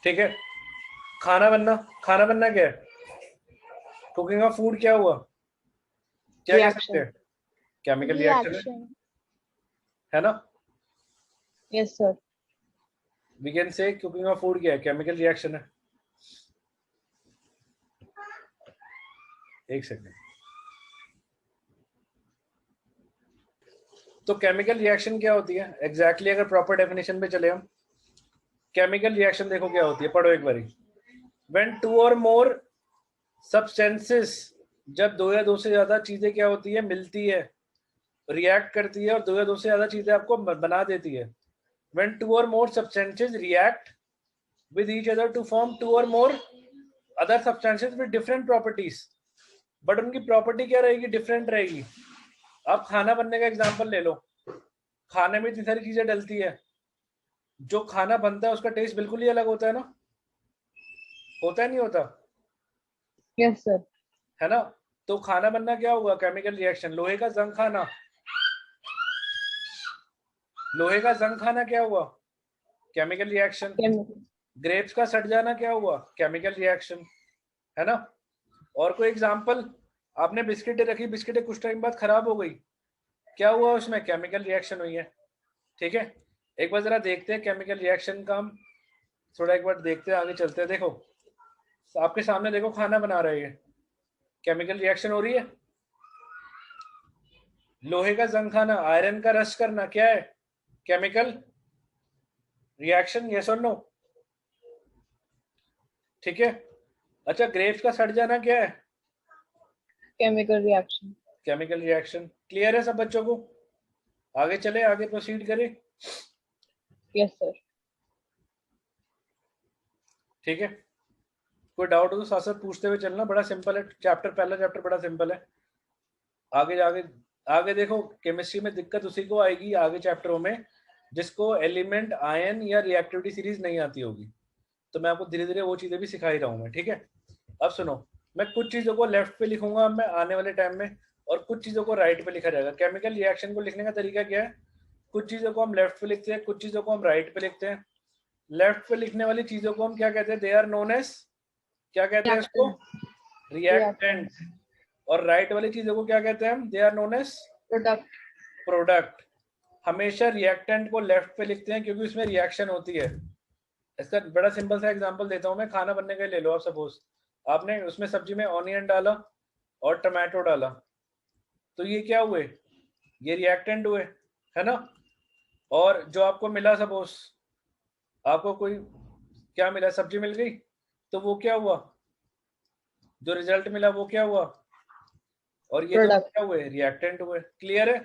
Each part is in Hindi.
ठीक है। खाना बनना, खाना बनना क्या है? कुकिंग ऑफ फूड क्या हुआ? क्या कह सकते रिएक्शन। हैं? Chemical reaction reaction. है ना? Yes sir. We can say cooking of food क्या है? केमिकल रिएक्शन है। एक सेकंड। तो केमिकल रिएक्शन क्या होती है एग्जैक्टली अगर प्रॉपर डेफिनेशन पे चले हम, केमिकल रिएक्शन देखो क्या होती है, पढ़ो एक बारी। When two or more substances, जब दो या दो से ज्यादा चीजें क्या होती है, मिलती है, रिएक्ट करती है और दो या दो से ज्यादा चीजें आपको बना देती है। When two or more substances react with each other to form two or more other substances with different properties, but उनकी प्रॉपर्टी क्या रहेगी? डिफरेंट रहेगी। आप खाना बनने का एग्जांपल ले लो, खाने में इतनी सारी चीजें डलती है, जो खाना बनता है उसका टेस्ट बिल्कुल ही अलग होता है ना? होता है नहीं होता? Yes sir. है ना? तो खाना बनना क्या हुआ? Chemical reaction. लोहे का जंग खाना, लोहे का जंग खाना क्या हुआ? Chemical reaction. ग्रेप्स का सड़ जाना क्या हुआ? Chemical reaction. है ना? और कोई एग्जांपल? आपने बिस्किटें रखी, बिस्किटें कुछ टाइम बाद खराब हो गई, क्या हुआ उसमें? केमिकल रिएक्शन हुई है। ठीक है, एक बार जरा देखते हैं केमिकल रिएक्शन का हम थोड़ा, एक बार देखते हैं, आगे चलते हैं। देखो आपके सामने, देखो खाना बना रहे हैं, केमिकल रिएक्शन हो रही है। लोहे का जंग खाना, आयरन का रस्ट करना क्या है? Chemical reaction. यस और नो? ठीक है। अच्छा, ग्रेप्स का सड़ जाना क्या है? Chemical reaction. Chemical reaction. Clear है सब बच्चों को? आगे चले, आगे प्रोसीड करें। Yes sir. ठीक है, कोई डाउट हो तो साथ साथ पूछते हुए चलना, बड़ा सिंपल है चैप्टर, पहला चैप्टर बड़ा सिंपल है। आगे आगे आगे देखो, केमिस्ट्री में दिक्कत उसी को आएगी आगे चैप्टरों में जिसको एलिमेंट, आयन या रिएक्टिविटी सीरीज नहीं आती होगी। तो मैं आपको धीरे धीरे वो चीजें भी सिखा ही रहा हूँ मैं। ठीक है, अब सुनो, मैं कुछ चीजों को लेफ्ट पे लिखूंगा मैं आने वाले टाइम में, और कुछ चीजों को राइट पे लिखा जाएगा। केमिकल रिएक्शन को लिखने का तरीका क्या है? कुछ चीजों को हम लेफ्ट पे लिखते हैं, कुछ चीजों को हम राइट पे लिखते हैं। लेफ्ट पे लिखने वाली चीजों को हम क्या कहते हैं? दे आर नोन एज, क्या कहते हैं इसको? रिएक्टेंट। और राइट वाली चीजों को क्या कहते हैं हम? They are known as product. Product. हमेशा रिएक्टेंट को लेफ्ट पे लिखते हैं क्योंकि उसमें रिएक्शन होती है। इसका बड़ा सिंपल सा एग्जांपल देता हूं मैं, खाना बनने के लिए ले लो आप। सपोज आपने उसमें सब्जी में ऑनियन डाला और टमाटो डाला, तो ये क्या हुए? ये रिएक्टेंट हुए, है ना? और जो आपको मिला, सपोज आपको कोई क्या मिला, सब्जी मिल गई, तो वो क्या हुआ? जो रिजल्ट मिला वो क्या हुआ? और ये तो क्या हुए? रिएक्टेंट हुए। क्लियर है?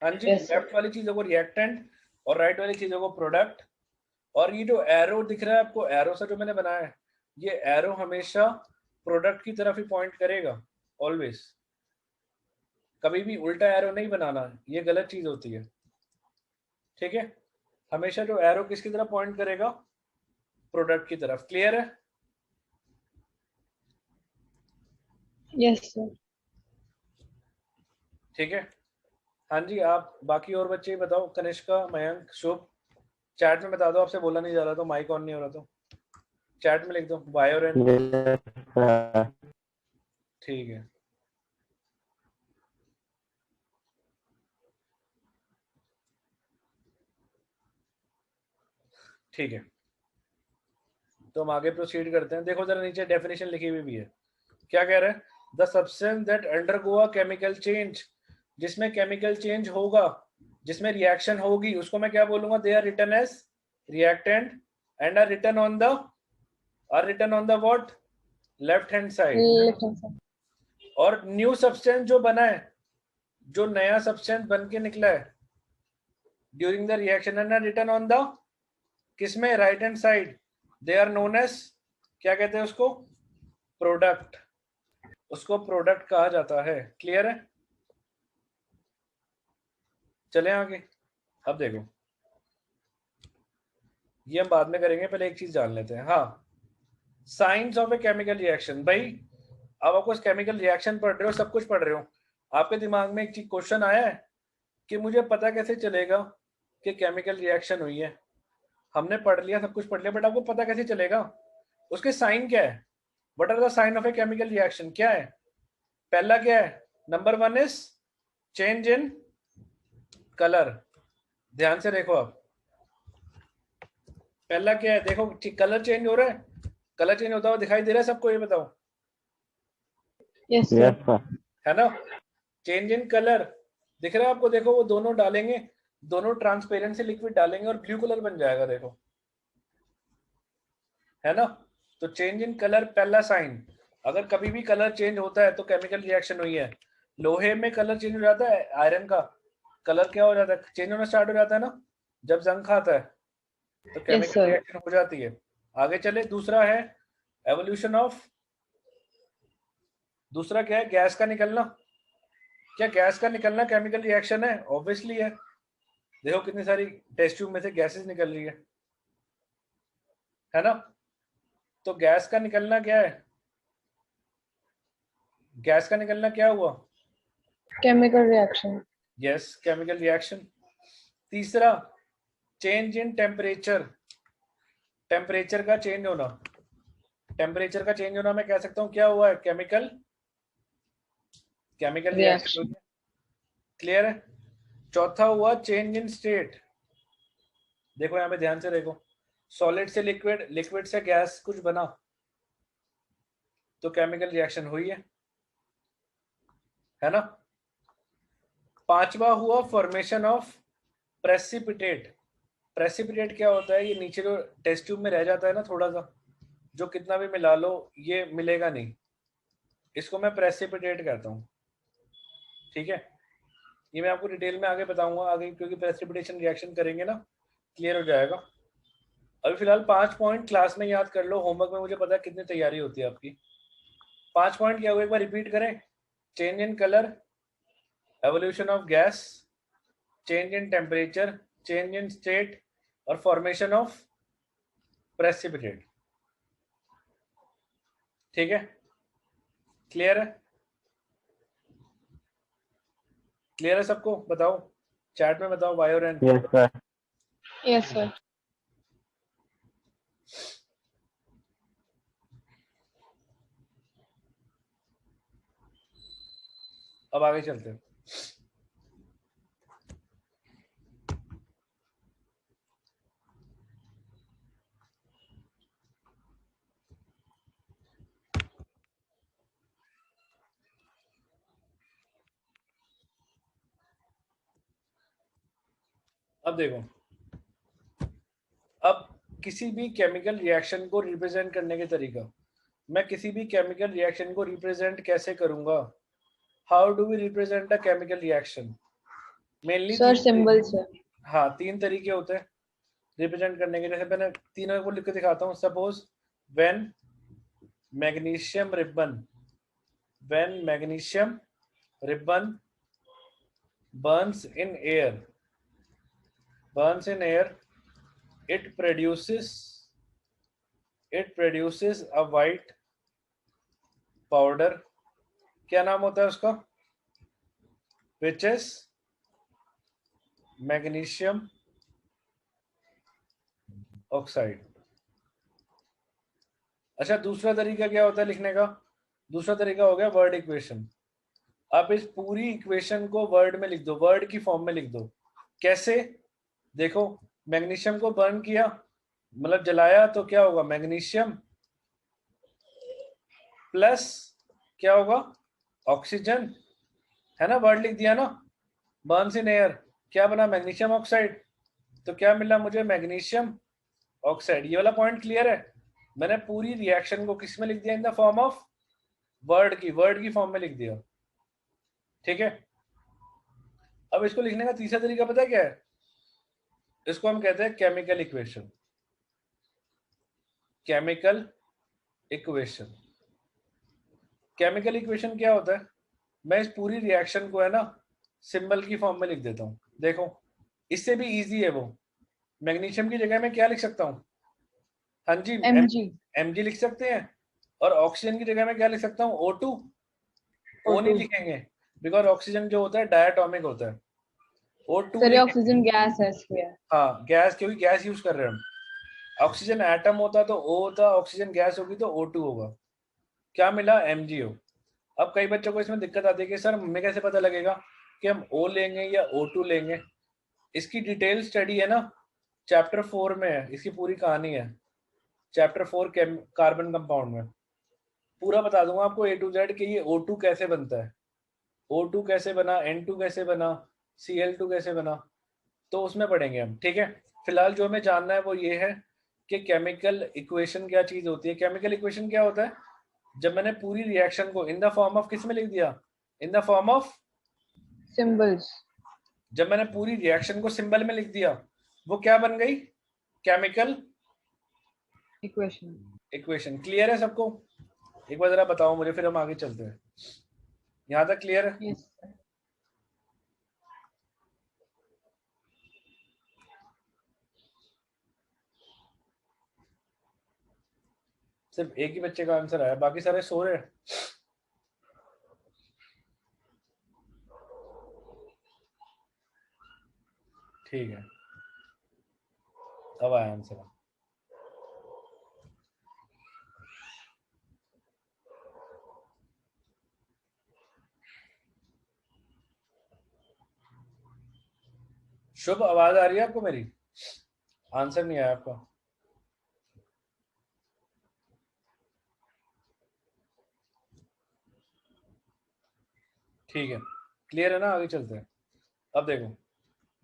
हाँ जी। लेफ्ट वाली चीजों को रिएक्टेंट और राइट वाली चीजों को प्रोडक्ट। और ये जो एरो दिख रहा है आपको, एरो सा जो मैंने बनाया है, ये एरो हमेशा प्रोडक्ट की तरफ ही पॉइंट करेगा ऑलवेज। कभी भी उल्टा एरो नहीं बनाना, ये गलत चीज होती है। ठीक है, हमेशा जो एरो किसकी तरफ पॉइंट करेगा? प्रोडक्ट की तरफ। क्लियर है? Yes sir. ठीक है। हाँ जी, आप बाकी और बच्चे बताओ, कनिष्का, मयंक, शुभ, चैट में बता दो। आपसे बोला नहीं जा रहा तो, माइक ऑन नहीं हो रहा तो चैट में लिख दो बायोरेन। ठीक है, ठीक है, तो हम आगे प्रोसीड करते हैं। देखो जरा नीचे डेफिनेशन लिखी हुई भी है, क्या कह रहे हैं? The substance that undergo a chemical change, जिसमें केमिकल चेंज होगा, जिसमें रिएक्शन होगी, उसको मैं क्या बोलूंगा? They are written as reactant and are written on the, are written on the what? Left hand side. और न्यू सब्सटेंस जो बना है, जो नया सब्सटेंस बन के निकला है during the reaction, and are written on the, किसमें? Right hand side. They are known as, क्या कहते हैं उसको? प्रोडक्ट। उसको प्रोडक्ट कहा जाता है। क्लियर है? चले आगे। अब देखो, ये हम बाद में करेंगे, पहले एक चीज जान लेते हैं। हाँ, science of a chemical reaction. भाई अब आपको केमिकल रिएक्शन पढ़ रहे हो, सब कुछ पढ़ रहे हो, आपके दिमाग में एक चीज क्वेश्चन आया है कि मुझे पता कैसे चलेगा कि केमिकल रिएक्शन हुई है? हमने पढ़ लिया, सब कुछ पढ़ लिया, बट आपको पता कैसे चलेगा उसके साइन क्या है? What are the sign of a chemical reaction? क्या है? पहला क्या है? Number 1 is change in colour. ध्यान से देखो आप, पहला क्या है? देखो कलर चेंज हो रहा है, कलर चेंज होता हुआ दिखाई दे रहा है सबको, ये बताओ। Yes, sir. Yes, sir. है ना? चेंज इन कलर दिख रहा है आपको? देखो वो दोनों डालेंगे, दोनों ट्रांसपेरेंट से लिक्विड डालेंगे और ब्लू कलर बन जाएगा, देखो, है ना? तो चेंज इन कलर पहला साइन। अगर कभी भी कलर चेंज होता है तो केमिकल रिएक्शन हुई है। लोहे में कलर चेंज हो जाता है, आयरन का कलर क्या हो जाता है? चेंज होना स्टार्ट हो जाता है ना जब जंग खाता है, तो केमिकल sir. रिएक्शन हो जाती है। आगे चले, दूसरा है एवोल्यूशन ऑफ, दूसरा क्या है? गैस का निकलना। क्या गैस का निकलना केमिकल रिएक्शन है? ऑब्वियसली है। देखो कितनी सारी टेस्ट ट्यूब में से गैसेस निकल रही है ना? तो गैस का निकलना क्या है? गैस का निकलना क्या हुआ? Chemical reaction. Yes, chemical reaction. तीसरा चेंज इन टेम्परेचर, टेम्परेचर का चेंज होना। टेम्परेचर का चेंज होना मैं कह सकता हूँ क्या हुआ है? Chemical reaction. क्लियर है? चौथा हुआ चेंज इन स्टेट। देखो यहाँ पे ध्यान से देखो, सॉलिड से लिक्विड, लिक्विड से गैस कुछ बना, तो केमिकल रिएक्शन हुई है ना? पांचवा हुआ फॉर्मेशन ऑफ प्रेसिपिटेट। प्रेसिपिटेट क्या होता है? ये नीचे जो टेस्ट ट्यूब में रह जाता है ना थोड़ा सा, जो कितना भी मिला लो ये मिलेगा नहीं, इसको मैं प्रेसिपिटेट कहता हूँ। ठीक है, ये मैं आपको डिटेल में आगे बताऊंगा आगे, क्योंकि प्रेसिपिटेशन रिएक्शन करेंगे ना, क्लियर हो जाएगा। अभी फिलहाल 5 पॉइंट क्लास में याद कर लो, होमवर्क में मुझे पता है कितनी तैयारी होती है आपकी। 5 पॉइंट क्या हुआ, एक बार रिपीट करें। Change in colour, evolution of gas, change in temperature, change in state और फॉर्मेशन ऑफ प्रेसिपिटेट। ठीक है, क्लियर है? क्लियर है सबको? बताओ चैट में, बताओ वाई और N. Yes, sir. Yes, sir. अब आगे चलते हैं। अब देखो, अब किसी भी केमिकल रिएक्शन को रिप्रेजेंट करने के तरीका, मैं किसी भी केमिकल रिएक्शन को रिप्रेजेंट कैसे करूंगा? How do we represent a chemical reaction? Mainly Sir, symbol से. हाँ, 3 तरीके होते हैं रिप्रेजेंट करने के। जैसे मैंने तीनों को लिख के दिखाता हूँ। Suppose when magnesium ribbon, when magnesium ribbon burns in air, burns in air, it produces a white powder. क्या नाम होता है उसका? which is magnesium oxide। अच्छा, दूसरा तरीका क्या होता है लिखने का? दूसरा तरीका हो गया वर्ड इक्वेशन। आप इस पूरी इक्वेशन को वर्ड में लिख दो, वर्ड की फॉर्म में लिख दो। कैसे? देखो, मैग्नीशियम को बर्न किया, मतलब जलाया, तो क्या होगा? मैग्नीशियम प्लस क्या होगा? ऑक्सीजन, है ना? वर्ड लिख दिया ना, बर्न्स इन एयर, क्या बना? Magnesium oxide. तो क्या मिला मुझे? Magnesium oxide. ये वाला पॉइंट क्लियर है? मैंने पूरी रिएक्शन को किस में लिख दिया? In the form of word की फॉर्म में लिख दिया। ठीक है, अब इसको लिखने का तीसरा तरीका पता है क्या है? इसको हम कहते हैं chemical equation. Chemical equation, chemical equation क्या होता है? मैं इस पूरी रिएक्शन को है ना सिंबल की फॉर्म में लिख देता हूं। देखो, इससे भी इजी है वो। मैग्नीशियम की जगह में क्या लिख सकता हूँ? हाँ जी, Mg लिख सकते हैं। और ऑक्सीजन की जगह में क्या लिख सकता हूँ? O2। O नहीं लिखेंगे, बिकॉज ऑक्सीजन जो होता है डायटोमिक होता है। O2 सर, ऑक्सीजन गैस है इसलिए। हाँ, गैस, क्योंकि गैस यूज कर रहे हैं हम। ऑक्सीजन एटम होता तो O होता, ऑक्सीजन गैस होगी तो O2 होगा। क्या मिला? MgO। अब कई बच्चों को इसमें दिक्कत आती है कि सर हमें कैसे पता लगेगा कि हम O लेंगे या O2 लेंगे। इसकी डिटेल स्टडी है ना, चैप्टर 4 में है, इसकी पूरी कहानी है चैप्टर 4 कार्बन कंपाउंड में। पूरा बता दूंगा आपको A to Z कि ये O2 कैसे बनता है, O2 कैसे बना, N2 कैसे बना, Cl2 कैसे बना, तो उसमें पढ़ेंगे हम। ठीक है, फिलहाल जो हमें जानना है वो ये है कि केमिकल इक्वेशन क्या चीज होती है। केमिकल इक्वेशन क्या होता है? जब मैंने पूरी रिएक्शन को इन द फॉर्म ऑफ किस में लिख दिया? In the form of symbols. जब मैंने पूरी रिएक्शन को सिंबल में लिख दिया, वो क्या बन गई? Chemical equation. इक्वेशन। क्लियर है सबको? एक बार जरा बताओ मुझे, फिर हम आगे चलते हैं। यहाँ तक क्लियर है? Yes sir. सिर्फ एक ही बच्चे का आंसर आया, बाकी सारे सो रहे हैं। ठीक है, अब आया आंसर। शुभ, आवाज आ रही है आपको मेरी? आंसर नहीं आया आपका। ठीक है, क्लियर है ना? आगे चलते हैं। अब देखो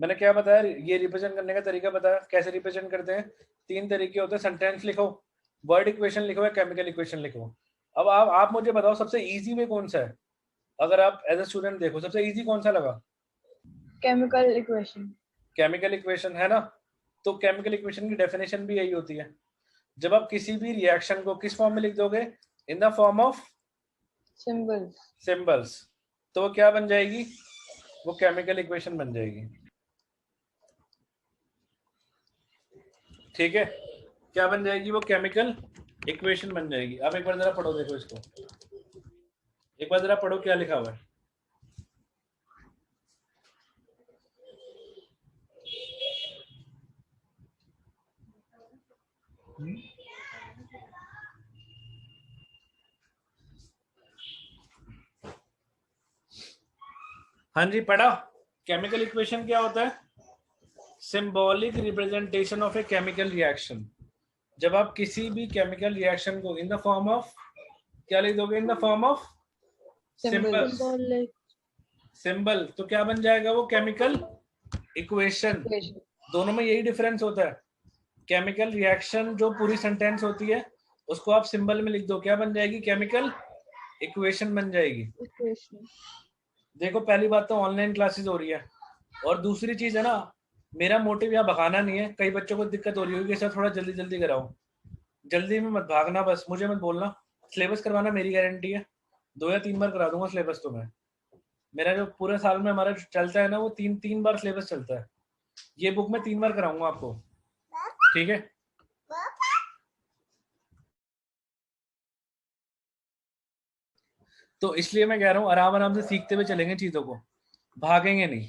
मैंने क्या बताया, ये रिप्रेजेंट करने का तरीका बताया। कैसे रिप्रेजेंट करते हैं? 3 तरीके होते हैं। सेंटेंस लिखो, वर्ड इक्वेशन लिखो या केमिकल इक्वेशन लिखो। अब आप मुझे बताओ सबसे इजी वे कौन सा है? अगर आप एज ए स्टूडेंट देखो, सबसे इजी कौन सा लगा? Chemical equation. केमिकल इक्वेशन है ना। तो केमिकल इक्वेशन की डेफिनेशन भी यही होती है। जब आप किसी भी रिएक्शन को किस फॉर्म में लिख दोगे? In the form of symbols. Symbols, तो वो क्या बन जाएगी? वो केमिकल इक्वेशन बन जाएगी। ठीक है, क्या बन जाएगी? वो केमिकल इक्वेशन बन जाएगी। अब एक बार जरा पढ़ो, देखो इसको एक बार जरा पढ़ो क्या लिखा हुआ है। हाँ जी, पढ़ा। केमिकल इक्वेशन क्या होता है? Symbolic representation of a chemical reaction. जब आप किसी भी केमिकल रिएक्शन को इन द फॉर्म ऑफ क्या लिख दोगे? In the form of symbol. Symbol तो क्या बन जाएगा? वो केमिकल इक्वेशन। दोनों में यही डिफरेंस होता है। केमिकल रिएक्शन जो पूरी सेंटेंस होती है उसको आप सिंबल में लिख दो, क्या बन जाएगी? केमिकल इक्वेशन बन जाएगी। देखो पहली बात तो ऑनलाइन क्लासेस हो रही है, और दूसरी चीज है ना, मेरा मोटिव यहाँ भगाना नहीं है। कई बच्चों को दिक्कत हो रही होगी सर थोड़ा जल्दी जल्दी कराओ। जल्दी में मत भागना, बस मुझे मत बोलना। सिलेबस करवाना मेरी गारंटी है, 2 या 3 बार करा दूंगा सिलेबस। तो मैं मेरा जो पूरे साल में हमारा चलता है ना, वो 3 बार सिलेबस चलता है। ये बुक में 3 बार कराऊंगा आपको। ठीक है, तो इसलिए मैं कह रहा हूँ आराम आराम से सीखते हुए चलेंगे चीजों को, भागेंगे नहीं।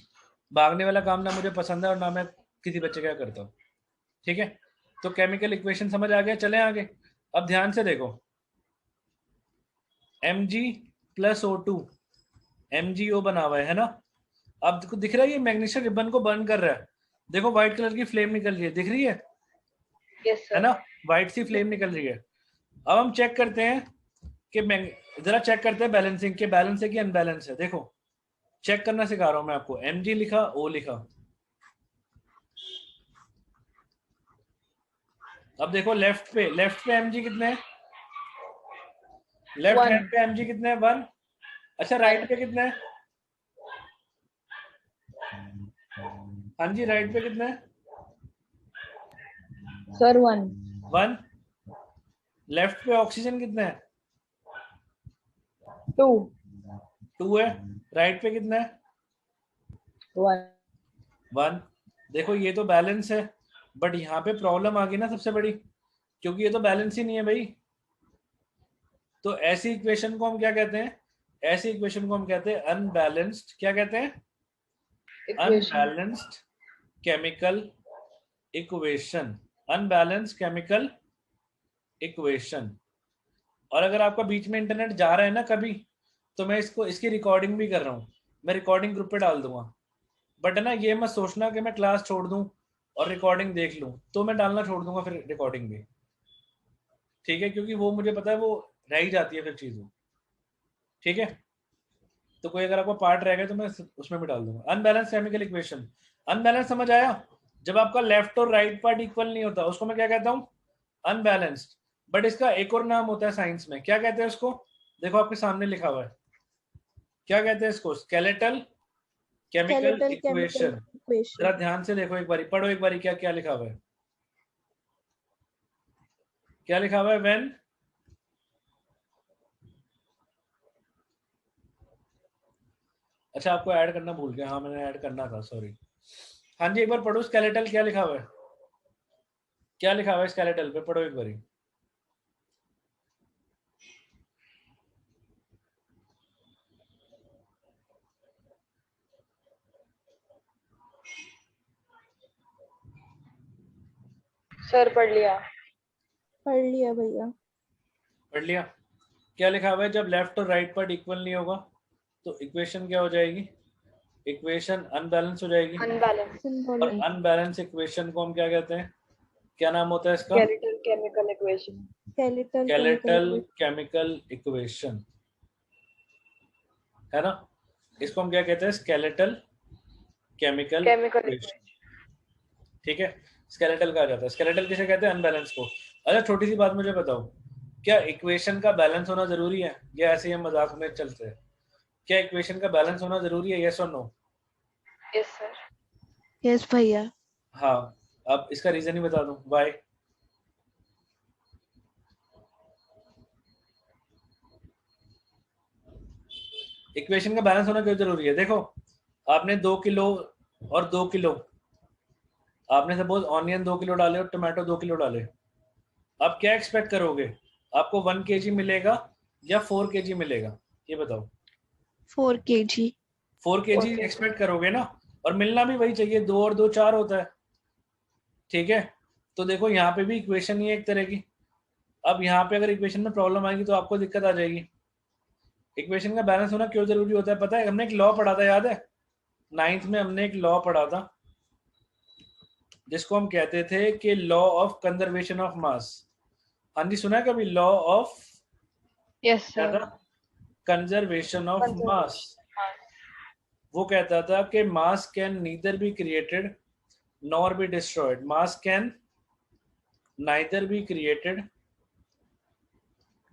भागने वाला काम ना मुझे पसंद है और ना मैं किसी बच्चे का करता हूँ। ठीक है, तो केमिकल इक्वेशन समझ आ गया। चले आगे। अब ध्यान से देखो, Mg प्लस O2 MgO बना हुआ है ना। अब दिख रहा है ये मैग्नीशियम रिबन को बर्न कर रहा है। देखो व्हाइट कलर की फ्लेम निकल रही है, दिख रही है? यस है सर। ना, व्हाइट सी फ्लेम निकल रही है। अब हम चेक करते हैं कि जरा चेक करते हैं बैलेंसिंग के, बैलेंस है कि अनबैलेंस है। देखो चेक करना सिखा रहा हूं मैं आपको। Mg लिखा, O लिखा। अब देखो लेफ्ट पे Mg कितने हैं? लेफ्ट हैंड पे Mg कितने हैं? 1। अच्छा राइट पे कितने हैं? हाँ जी, राइट पे कितने हैं? सर 1। 1। लेफ्ट पे ऑक्सीजन कितने हैं? 2। 2 है। राइट पे कितने हैं? 1। 1। देखो ये तो बैलेंस है, बट यहाँ पे प्रॉब्लम आ गई ना सबसे बड़ी, क्योंकि ये तो बैलेंस ही नहीं है भाई। तो ऐसी इक्वेशन को हम क्या कहते हैं? ऐसी इक्वेशन को हम कहते हैं अनबैलेंस्ड। क्या कहते हैं? Unbalanced chemical equation. Unbalance chemical equation. और अगर आपका बीच में इंटरनेट जा रहा है ना कभी, तो मैं इसकी रिकॉर्डिंग भी कर रहा हूँ, मैं रिकॉर्डिंग ग्रुप पे डाल दूंगा। बट है ना, ये मत सोचना कि मैं क्लास छोड़ दूं और रिकॉर्डिंग देख लूं, तो मैं डालना छोड़ दूंगा फिर रिकॉर्डिंग भी, ठीक है, क्योंकि वो मुझे पता है वो रह ही जाती है फिर चीज़ वो, ठीक है। तो कोई अगर आपको पार्ट रह गया तो मैं उसमें भी डाल दूंगा। अनबैलेंस केमिकल इक्वेशन, अनबैलेंस समझ आया? जब आपका लेफ्ट और राइट पार्ट इक्वल नहीं होता उसको मैं क्या कहता हूँ? अनबैलेंस्ड। बट इसका एक और नाम होता है साइंस में, क्या कहते हैं उसको? देखो आपके सामने लिखा हुआ है, क्या कहते हैं इसको? Skeletal chemical equation. जरा ध्यान से देखो एक बारी, पढ़ो एक बारी, क्या क्या लिखा हुआ है, क्या लिखा हुआ है? व्हेन अच्छा आपको ऐड करना भूल गया, हाँ मैंने ऐड करना था, सॉरी। हाँ जी, एक बार पढ़ो स्केलेटल क्या लिखा हुआ है, क्या लिखा हुआ है स्केलेटल पे, पढ़ो एक बारी। सर पढ़ लिया भैया। पढ़ लिया? क्या लिखा हुआ है? जब लेफ्ट और राइट पार्ट इक्वल नहीं होगा तो इक्वेशन क्या हो जाएगी? इक्वेशन अनबैलेंस हो जाएगी। अनबैलेंस और अनबैलेंस इक्वेशन को हम क्या कहते हैं? क्या नाम होता है इसका? Skeletal chemical equation. Skeletal chemical equation, है ना? इसको हम क्या कहते हैं? स्केलेटल केमिकल इक्वेशन, ठीक है। स्केलेटल कहा जाता है। स्केलेटल किसे कहते हैं? अनबैलेंस को। अच्छा छोटी सी बात मुझे बताओ, क्या इक्वेशन का बैलेंस होना जरूरी है या ऐसे ही हम मजाक में चलते हैं? क्या इक्वेशन का बैलेंस होना जरूरी है, यस और नो? Yes sir. यस भैया। हाँ, अब इसका रीजन ही बता दूं, वाई। इक्वेशन का बैलेंस होना क्यों जरूरी है? देखो, आपने 2 किलो और 2 किलो, आपने सपोज ऑनियन 2 किलो डाले और टोमेटो 2 किलो डाले, आप क्या एक्सपेक्ट करोगे? आपको 1 kg मिलेगा या 4 kg मिलेगा? ये बताओ। 4 kg। 4 kg एक्सपेक्ट करोगे ना, और मिलना भी वही चाहिए, 2 और 2 4 होता है, ठीक है। तो देखो यहाँ पे भी इक्वेशन ही है एक तरह की। अब यहाँ पे अगर इक्वेशन में प्रॉब्लम आएगी तो आपको दिक्कत आ जाएगी। इक्वेशन का बैलेंस होना क्यों जरूरी होता है पता है? हमने एक लॉ पढ़ा था, याद है? 9th में हमने एक लॉ पढ़ा था जिसको हम कहते थे कि लॉ ऑफ कंजर्वेशन ऑफ मास। हाँ जी, सुना है कभी लॉ ऑफ? यस क्या सर। था? कंजर्वेशन ऑफ मास। वो कहता था कि मास can neither be created nor be destroyed. Mass can neither be created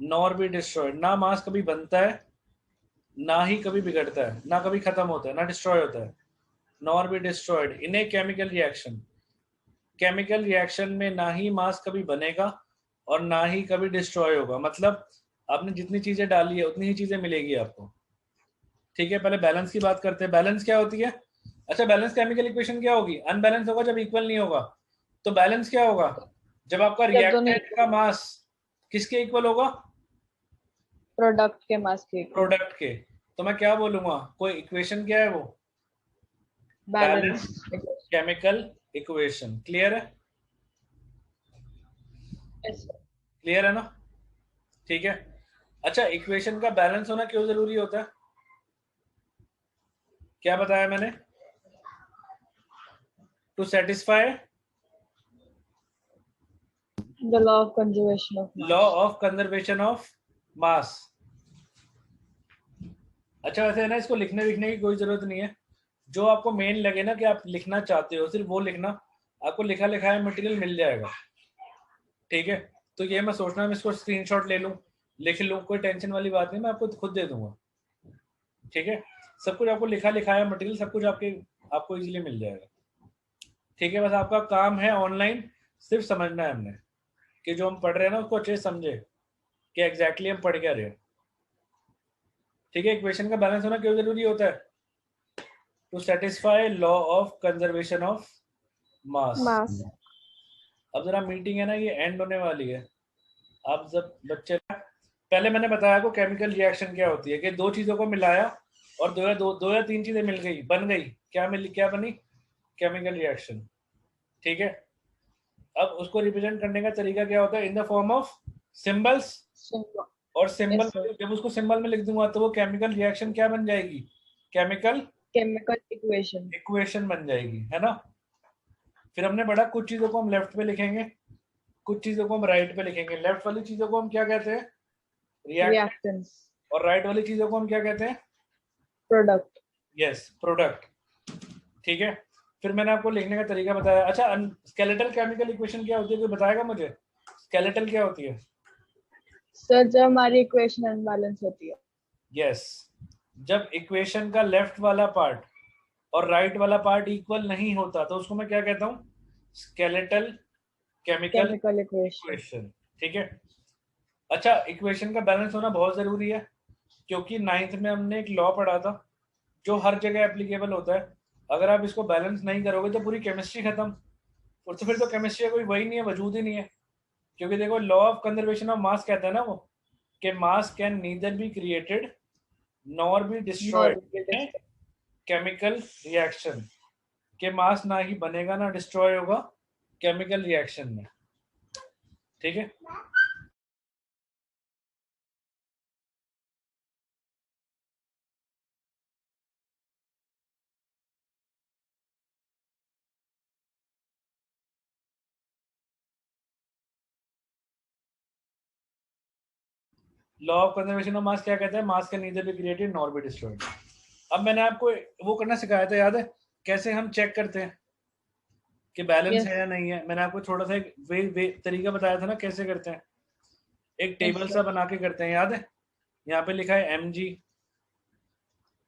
nor be destroyed. ना मास कभी बनता है, ना ही कभी बिगड़ता है, ना कभी खत्म होता है, ना डिस्ट्रॉय होता है। Nor be destroyed in A chemical reaction. Chemical reaction में ना ही मास कभी बनेगा और ना ही कभी डिस्ट्रॉय होगा। मतलब आपने जितनी चीजें डाली है उतनी ही चीजें मिलेगी आपको, ठीक है। पहले बैलेंस की बात करते हैं। बैलेंस क्या होती है? अच्छा, बैलेंस केमिकल इक्वेशन क्या होगी? अनबैलेंस होगा जब इक्वल नहीं होगा। तो बैलेंस क्या होगा? जब आपका रिएक्टेंट का मास किसके इक्वल होगा? प्रोडक्ट के मास के। प्रोडक्ट के। तो मैं क्या बोलूंगा? कोई इक्वेशन क्या है वो? Balance chemical equation. क्लियर है? Yes sir. क्लियर है ना? ठीक है। अच्छा, इक्वेशन का बैलेंस होना क्यों जरूरी होता है? क्या बताया मैंने? To satisfy the law of conservation of mass. Law of conservation of mass. अच्छा वैसे है ना, इसको लिखने लिखने की कोई जरूरत नहीं है। जो आपको मेन लगे ना कि आप लिखना चाहते हो, सिर्फ वो लिखना। आपको लिखा लिखाया मटेरियल मिल जाएगा, ठीक है। तो ये मैं सोचना मैं इसको स्क्रीनशॉट ले लूं, लिख लूं, कोई टेंशन वाली बात नहीं, मैं आपको खुद दे दूंगा, ठीक है। सब कुछ आपको लिखा लिखाया मटेरियल सब कुछ आपको इजीली मिल जाएगा, ठीक है। बस आपका काम है ऑनलाइन सिर्फ समझना है हमने कि जो हम पढ़ रहे हैं ना उसको अच्छे से समझे कि एग्जैक्टली हम पढ़ क्या रहे हैं, ठीक है। इक्वेशन का बैलेंस होना क्यों जरूरी होता है? To satisfy law of conservation of mass. अब जरा मीटिंग है ना, ये एंड होने वाली है। अब जब बच्चे, पहले मैंने बताया को केमिकल रिएक्शन क्या होती है कि दो चीजों को मिलाया और दो या तीन चीजें मिल गई, बन गई, क्या बनी? केमिकल रिएक्शन, ठीक है। अब उसको रिप्रेजेंट करने का तरीका क्या होता है? In the form of symbols. Symbol. और सिंबल Yes, sir. जब उसको सिंबल में लिख दूंगा तो वो केमिकल रिएक्शन क्या बन जाएगी? Chemical Chemical equation. इक्वेशन बन जाएगी, है ना। फिर हमने पढ़ा कुछ चीजों को हम लेफ्ट पे लिखेंगे, कुछ चीजों को हम राइट पे लिखेंगे। लेफ्ट वाली चीजों को हम क्या कहते हैं? रिएक्टेंट। Reactants. और राइट वाली चीजों को हम क्या कहते हैं? Product. Yes, product. ठीक है, फिर मैंने आपको लिखने का तरीका बताया। अच्छा, स्केलेटल केमिकल इक्वेशन क्या होती है, कोई बताएगा मुझे? स्केलेटल क्या होती है? सर जब हमारी इक्वेशन अनबैलेंस होती है। यस, जब इक्वेशन का लेफ्ट वाला पार्ट और राइट वाला पार्ट इक्वल नहीं होता तो उसको मैं क्या कहता हूँ? Skeletal chemical chemical equation. Equation. ठीक है। अच्छा, इक्वेशन का बैलेंस होना बहुत जरूरी है, क्योंकि 9th में हमने एक लॉ पढ़ा था जो हर जगह एप्लीकेबल होता है। अगर आप इसको बैलेंस नहीं करोगे तो पूरी केमिस्ट्री खत्म, और तो फिर तो केमिस्ट्री का कोई वही नहीं है, वजूद ही नहीं है। क्योंकि देखो, लॉ ऑफ कंजर्वेशन ऑफ मास कहता है ना वो, कि मास can neither be created nor be destroyed chemical reaction, के मास ना ही बनेगा ना डिस्ट्रॉय होगा केमिकल रिएक्शन में। ठीक है। लॉ ऑफ कंजर्वेशन ऑफ मास क्या कहता है? मास can neither be created nor be destroyed. अब मैंने आपको वो करना सिखाया था, याद है? कैसे हम चेक करते हैं कि बैलेंस Yes. है या नहीं है। मैंने आपको थोड़ा सा एक वे तरीका बताया था ना कैसे करते हैं। एक टेबल Yes, सा sir. बना के करते हैं, याद है? यहाँ पे लिखा है mg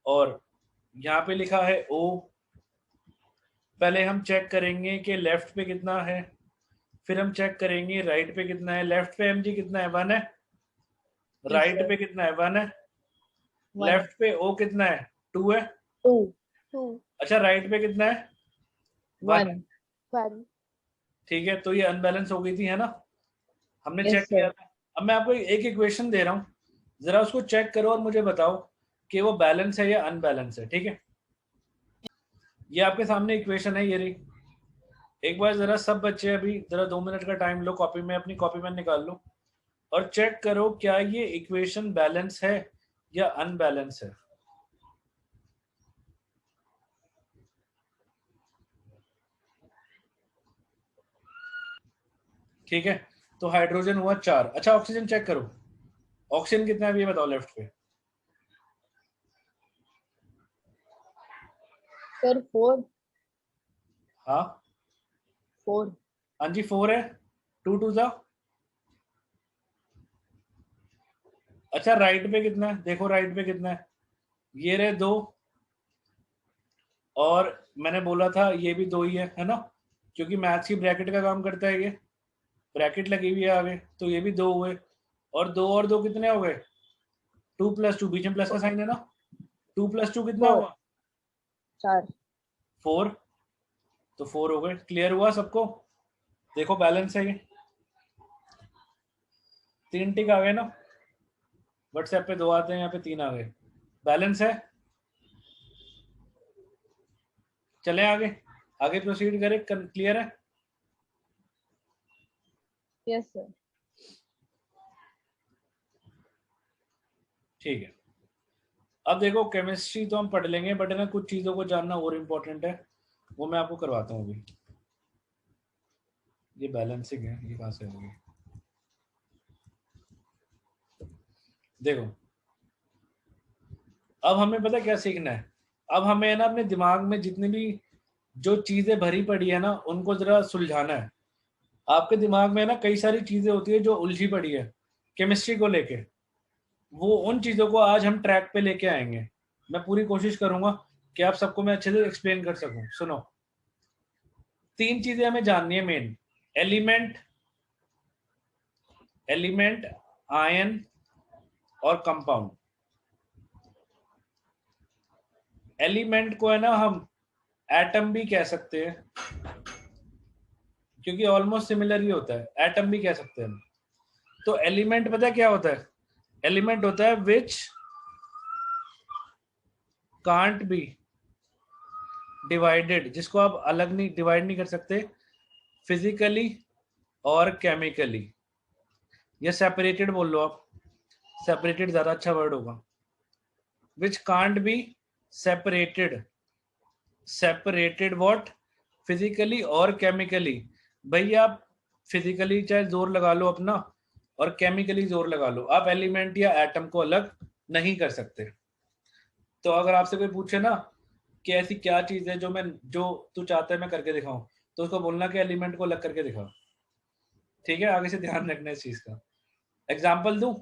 और यहाँ पे लिखा है o। पहले हम चेक करेंगे कि लेफ्ट पे कितना है, फिर हम चेक करेंगे राइट पे कितना है। लेफ्ट पे mg कितना है? 1 है। Yes, right sir. पे कितना है? 1 है। 1. लेफ्ट पे o कितना है? 2 है। 2. 2. अच्छा, राइट पे कितना है? 1 है। 1. 1. ठीक है, तो ये अनबैलेंस हो गई थी, है ना। हमने Yes, चेक sir. किया था। अब मैं आपको एक इक्वेशन दे रहा हूँ, जरा उसको चेक करो और मुझे बताओ कि वो बैलेंस है या अनबैलेंस है। ठीक है, ये आपके सामने इक्वेशन है, ये रही। एक बार जरा सब बच्चे अभी जरा 2 मिनट का टाइम लो, कॉपी में अपनी कॉपी में निकाल लो और चेक करो क्या ये इक्वेशन बैलेंस है या अनबैलेंस है। ठीक है, तो हाइड्रोजन हुआ 4। अच्छा, ऑक्सीजन चेक करो, ऑक्सीजन कितना है ये बताओ लेफ्ट पे। Sir 4. हाँ 4. हाँ जी, 4 है। 2 2 जा। अच्छा, राइट पे कितना है? देखो राइट पे कितना है, ये रहे 2, और मैंने बोला था ये भी 2 ही है ना, क्योंकि मैथ्स की ब्रैकेट का काम करता है, ये ब्रैकेट लगी हुई है आगे, तो ये भी 2 हुए। और 2 और 2 कितने हो गए? 2 + 2, बीच में प्लस का साइन है ना। 2 + 2 कितना 4. हुआ? 4. 4। तो 4 हो गए। क्लियर हुआ सबको? देखो बैलेंस है ये। 3 टिक आ गए ना। व्हाट्सएप पे 2 आते हैं, यहाँ पे 3 आ गए। बैलेंस है। चलें आगे, आगे प्रोसीड करें। क्लियर है? Yes, sir. ठीक है। अब देखो, केमिस्ट्री तो हम पढ़ लेंगे, बट ना कुछ चीजों को जानना और इम्पोर्टेंट है, वो मैं आपको करवाता हूँ अभी। ये बैलेंसिंग है, ये कहाँ से होगी? देखो, अब हमें पता क्या सीखना है। अब हमें ना अपने दिमाग में जितनी भी जो चीजें भरी पड़ी है ना, उनको जरा सुलझाना है। आपके दिमाग में ना कई सारी चीजें होती है जो उलझी पड़ी है केमिस्ट्री को लेके, वो उन चीजों को आज हम ट्रैक पे लेके आएंगे। मैं पूरी कोशिश करूंगा कि आप सबको मैं अच्छे से एक्सप्लेन कर सकूं। सुनो, 3 चीजें हमें जाननी है मेन। एलिमेंट, एलिमेंट, आयन और कंपाउंड। एलिमेंट को है ना हम एटम भी कह सकते हैं, क्योंकि ऑलमोस्ट सिमिलर ही होता है। एटम भी कह सकते हैं हम। तो एलिमेंट पता है क्या होता है? एलिमेंट होता है विच कांट बी डिवाइडेड, जिसको आप अलग नहीं डिवाइड नहीं कर सकते फिजिकली और केमिकली, या सेपरेटेड बोल लो आप, सेपरेटेड ज्यादा अच्छा वर्ड होगा, which can't be separated, separated what, physically और केमिकली। भैया आप फिजिकली चाहे जोर लगा लो अपना और केमिकली जोर लगा लो, आप एलिमेंट या एटम को अलग नहीं कर सकते। तो अगर आपसे कोई पूछे ना कि ऐसी क्या चीज है जो तू चाहता है मैं करके दिखाऊं, तो उसको बोलना कि एलिमेंट को अलग करके दिखा। ठीक है, आगे से ध्यान रखना इस चीज का। एग्जाम्पल दूं,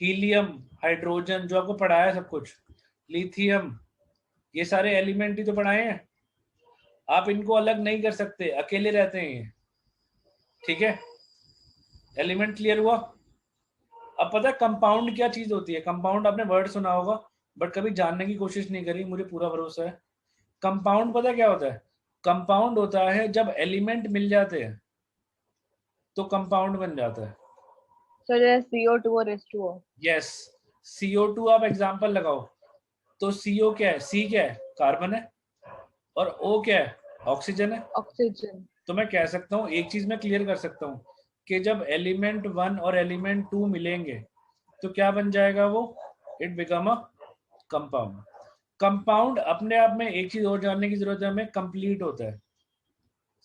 हीलियम, हाइड्रोजन, जो आपको पढ़ाया है सब कुछ, लिथियम, ये सारे एलिमेंट ही तो पढ़ाए हैं, आप इनको अलग नहीं कर सकते, अकेले रहते हैं ये। ठीक है, एलिमेंट क्लियर हुआ। अब पता है कंपाउंड क्या चीज होती है? कंपाउंड आपने वर्ड सुना होगा बट कभी जानने की कोशिश नहीं करी, मुझे पूरा भरोसा है। कंपाउंड पता क्या होता है? कंपाउंड होता है जब एलिमेंट मिल जाते हैं तो कंपाउंड बन जाता है। So there's CO2 और H2O. यस, CO2 आप एग्जांपल लगाओ तो CO क्या है? C क्या है? कार्बन है, और O क्या है? ऑक्सीजन है। Oxygen. तो मैं कह सकता हूँ, एक चीज मैं क्लियर कर सकता हूँ कि जब एलिमेंट 1 और एलिमेंट 2 मिलेंगे तो क्या बन जाएगा वो? It become a compound. Compound अपने आप में, एक चीज और जानने की जरूरत है हमें, कंप्लीट होता है।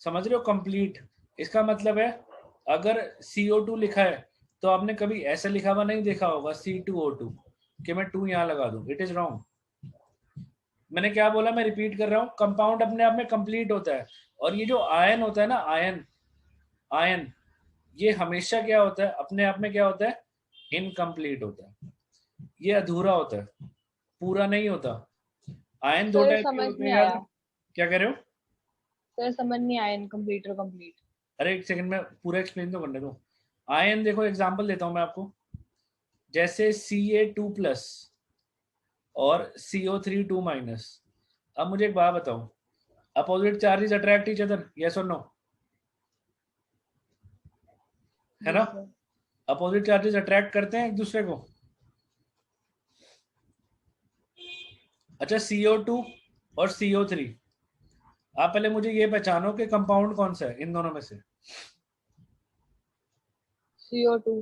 समझ रहे हो? कंप्लीट इसका मतलब है अगर CO2 लिखा है तो आपने कभी ऐसा लिखा हुआ नहीं देखा होगा C2O2 कि मैं 2 यहाँ लगा दूं, इट इज रॉन्ग। मैंने क्या बोला, मैं रिपीट कर रहा हूँ, कंपाउंड अपने आप में कंप्लीट होता है। और ये जो आयन होता है ना, आयन ये हमेशा क्या होता है? अपने आप में क्या होता है? इनकम्प्लीट होता है, ये अधूरा होता है, पूरा नहीं होता। आयन दो सर टाइप के समझ होते नहीं हैं याद आया, है? क्या कह रहे हो? सर समझ नहीं आया इनकम्प्लीट और कंप्लीट। अरे एक सेकंड में पूरा एक्सप्लेन तो करने दो। आयन देखो, एग्जांपल देता हूं मैं आपको, जैसे Ca2+ और CO3 2-। अब मुझे एक बात बताओ, opposite charges attract each other, yes और नो? है ना? अपोजिट चार्जेस अट्रैक्ट करते हैं एक दूसरे को। अच्छा, CO2 और CO3, आप पहले मुझे ये पहचानो कि कंपाउंड कौन सा है इन दोनों में से? CO2.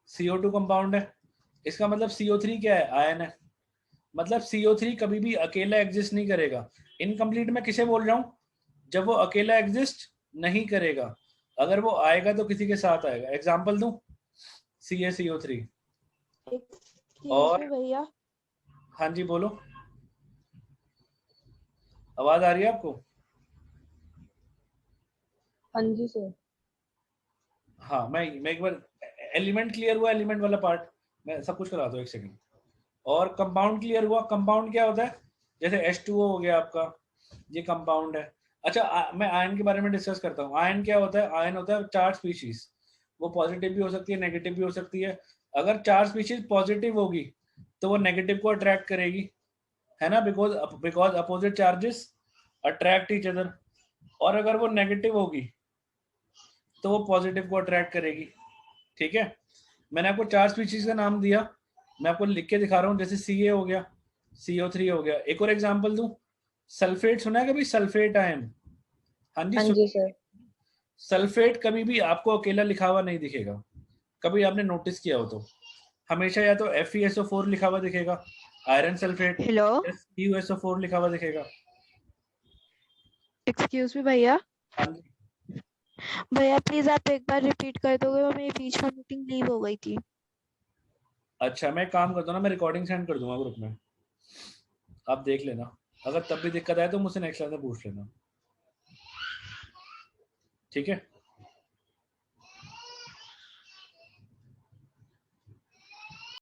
CO2 कंपाउंड है, इसका मतलब CO3 क्या है? आयन है। मतलब CO3 कभी भी अकेला एग्जिस्ट नहीं करेगा। इनकम्प्लीट मैं किसे बोल रहा हूँ? जब वो अकेला एग्जिस्ट नहीं करेगा, अगर वो आएगा तो किसी के साथ आएगा। एग्जांपल दूं, CaCO3 और भैया। हाँ जी बोलो, आवाज आ रही है आपको? हाँ जी सर। हाँ, मैं एक बार, एलिमेंट क्लियर हुआ? एलिमेंट वाला पार्ट मैं सब कुछ करा दूं, एक सेकंड। और कंपाउंड क्लियर हुआ? कंपाउंड क्या होता है? जैसे H2O हो गया आपका, ये कंपाउंड है। अच्छा, मैं आयन के बारे में डिस्कस करता हूँ। आयन क्या होता है? आयन होता है चार्ज स्पीशीज, वो पॉजिटिव भी हो सकती है, नेगेटिव भी हो सकती है। अगर चार्ज स्पीशीज पॉजिटिव होगी तो वो नेगेटिव को अट्रैक्ट करेगी, है ना? Because opposite charges attract each other. और अगर वो नेगेटिव होगी तो वो पॉजिटिव को अट्रैक्ट करेगी। ठीक है, मैंने आपको चार स्पीशीज का नाम दिया, मैं आपको लिख के दिखा रहा हूँ। जैसे Ca हो गया, CO3 हो गया। एक और एग्जांपल दूं, सल्फेट सुना है कभी? सल्फेट आयन, हाँ जी हाँ जी सर। सल्फेट कभी भी आपको अकेला लिखा हुआ नहीं दिखेगा, कभी आपने नोटिस किया हो तो। हमेशा या तो FeSO4 लिखा हुआ दिखेगा, आयरन सल्फेट, हेलो, CuSO4 लिखा हुआ दिखेगा। एक्सक्यूज मी भैया। हाँ जी, भैया प्लीज आप एक बार रिपीट कर दोगे, वो मेरी बीच में मीटिंग लीव हो गई थी। अच्छा मैं एक काम करता हूँ ना, मैं रिकॉर्डिंग सेंड कर दूंगा ग्रुप में, आप देख लेना। अगर तब भी दिक्कत आए तो मुझसे नेक्स्ट टाइम पूछ लेना, ठीक है?